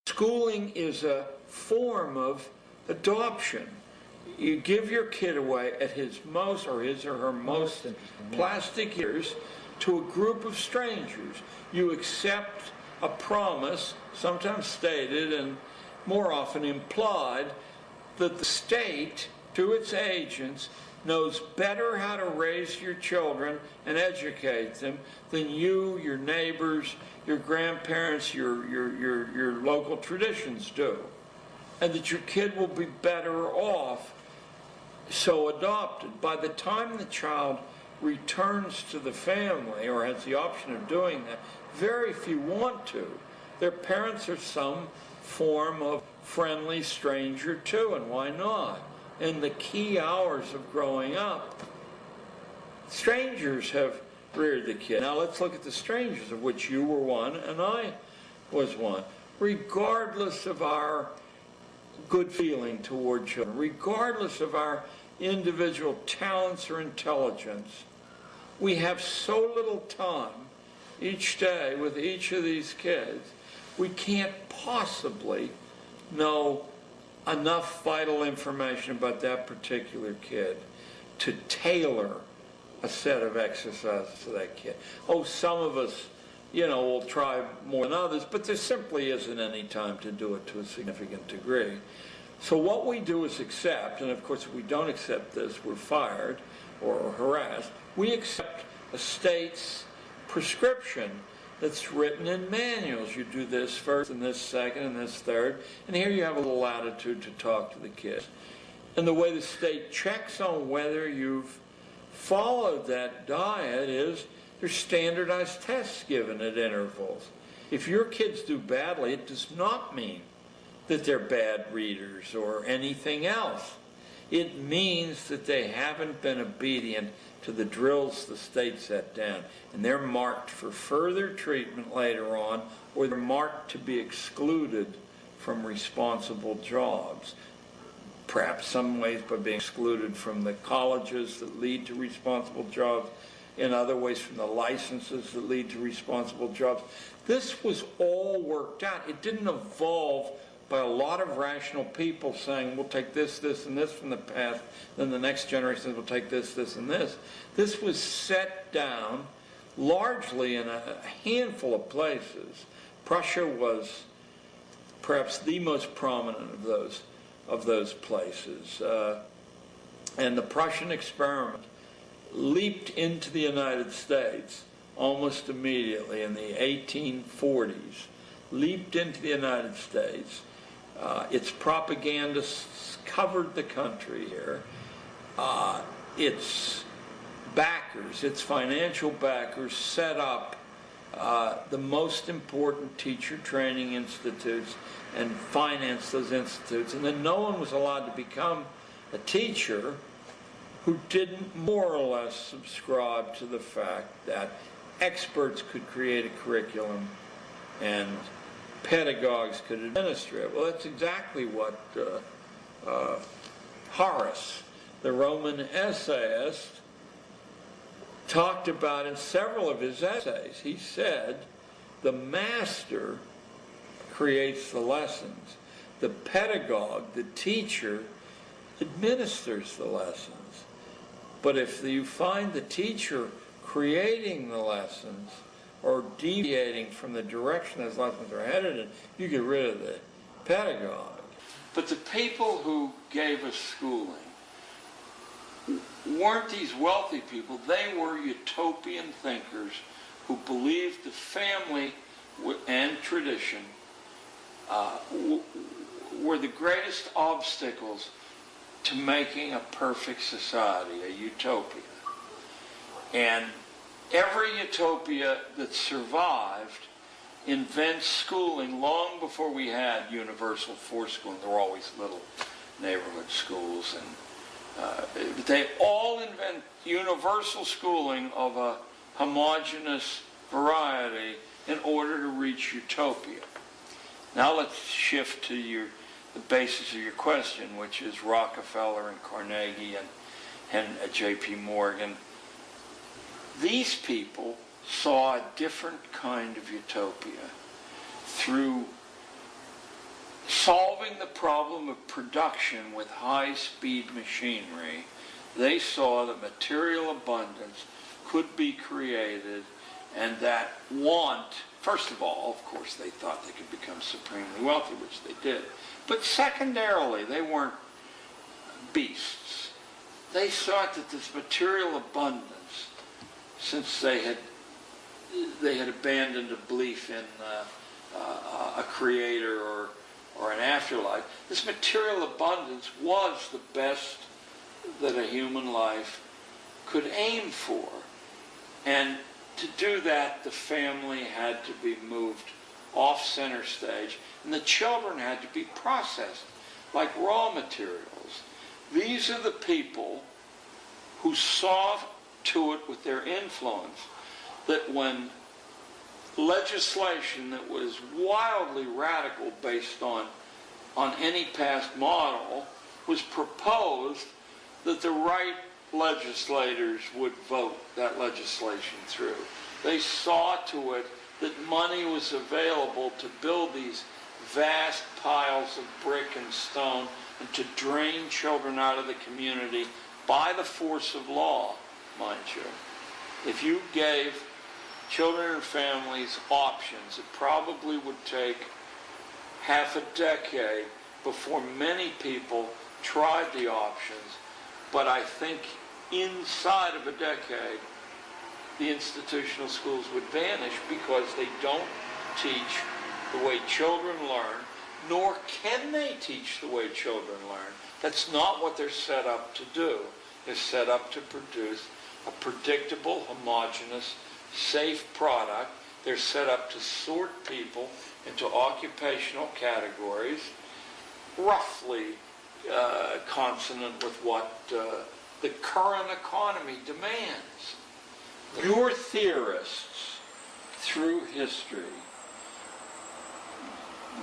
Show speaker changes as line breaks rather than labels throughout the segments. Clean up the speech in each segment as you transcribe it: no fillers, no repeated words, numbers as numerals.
Schooling is a form of adoption. You give your kid away at his most, or his or her most plastic years, to a group of strangers. You accept a promise, sometimes stated and more often implied, that the state, through its agents, knows better how to raise your children and educate them than you, your neighbors, your grandparents, your local traditions do. And that your kid will be better off so adopted. By the time the child returns to the family, or has the option of doing that, very few want to. Their parents are some form of friendly stranger too, and why not? In the key hours of growing up, strangers have reared the kid. Now let's look at the strangers, of which you were one and I was one. Regardless of our good feeling toward children, regardless of our individual talents or intelligence, we have so little time each day with each of these kids, we can't possibly know enough vital information about that particular kid to tailor a set of exercises to that kid. Oh, some of us, will try more than others, but there simply isn't any time to do it to a significant degree. So what we do is accept, and of course if we don't accept this, we're fired or harassed. We accept a state's prescription that's written in manuals. You do this first, and this second, and this third, and here you have a little latitude to talk to the kids. And the way the state checks on whether you've followed that diet is there's standardized tests given at intervals. If your kids do badly, it does not mean that they're bad readers or anything else. It means that they haven't been obedient to the drills the state set down, and they're marked for further treatment later on, or they're marked to be excluded from responsible jobs. Perhaps some ways by being excluded from the colleges that lead to responsible jobs, in other ways from the licenses that lead to responsible jobs. This was all worked out. It didn't evolve by a lot of rational people saying, we'll take this, this, and this from the past, then the next generation will take this, this, and this. This was set down largely in a handful of places. Prussia was perhaps the most prominent of those places. And the Prussian experiment leaped into the United States almost immediately in the 1840s, leaped into the United States. Its propagandists covered the country here. Its backers, its financial backers, set up the most important teacher training institutes and financed those institutes. And then no one was allowed to become a teacher who didn't more or less subscribe to the fact that experts could create a curriculum and pedagogues could administer it. Well, that's exactly what Horace, the Roman essayist, talked about in several of his essays. He said, the master creates the lessons. The pedagogue, the teacher, administers the lessons. But if you find the teacher creating the lessons or deviating from the direction those lessons are headed in, you get rid of the pedagogue. But the people who gave us schooling weren't these wealthy people. They were utopian thinkers who believed the family and tradition were the greatest obstacles to making a perfect society, a utopia. And every utopia that survived invents schooling long before we had universal force schooling. There were always little neighborhood schools, but they all invent universal schooling of a homogeneous variety in order to reach utopia. Now let's shift to the basis of your question, which is Rockefeller and Carnegie and J.P. Morgan. These people saw a different kind of utopia through solving the problem of production with high-speed machinery, they saw that material abundance could be created, and that want, first of all, of course, they thought they could become supremely wealthy, which they did. But secondarily, they weren't beasts. They thought that this material abundance, since they had abandoned a belief in a creator or an afterlife, this material abundance was the best that a human life could aim for. And to do that, the family had to be moved off center stage, and the children had to be processed like raw materials. These are the people who saw to it with their influence that when legislation that was wildly radical based on any past model was proposed, that the right legislators would vote that legislation through. They saw to it that money was available to build these vast piles of brick and stone and to drain children out of the community by the force of law, mind you. If you gave children and families options, it probably would take half a decade before many people tried the options. But I think inside of a decade, the institutional schools would vanish because they don't teach the way children learn, nor can they teach the way children learn. That's not what they're set up to do. They're set up to produce a predictable, homogeneous, safe product. They're set up to sort people into occupational categories, roughly consonant with what the current economy demands. Your theorists, through history,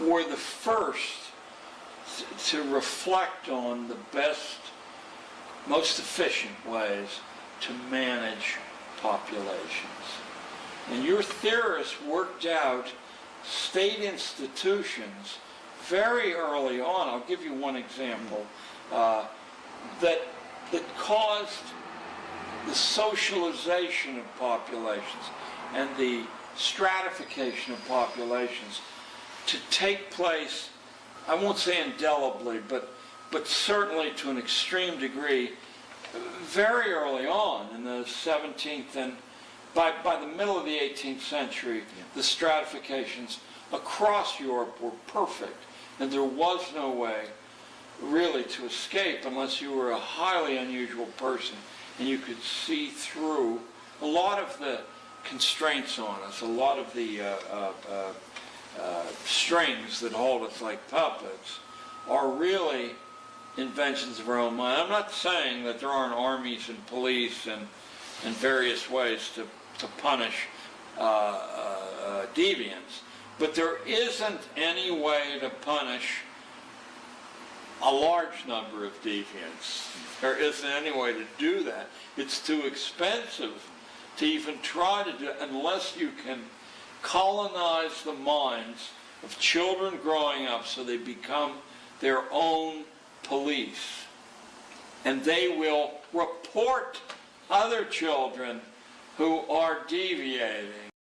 were the first to reflect on the best, most efficient ways to manage populations. And your theorists worked out state institutions very early on. I'll give you one example that caused the socialization of populations and the stratification of populations to take place, I won't say indelibly, but certainly to an extreme degree, very early on in the 17th and by the middle of the 18th century, the stratifications across Europe were perfect, and there was no way really to escape unless you were a highly unusual person and you could see through a lot of the constraints on us, a lot of the strings that hold us like puppets are really inventions of our own mind. I'm not saying that there aren't armies and police and various ways to punish deviance, but there isn't any way to punish a large number of deviants. There isn't any way to do that. It's too expensive to even try to do it unless you can colonize the minds of children growing up so they become their own police. And they will report other children who are deviating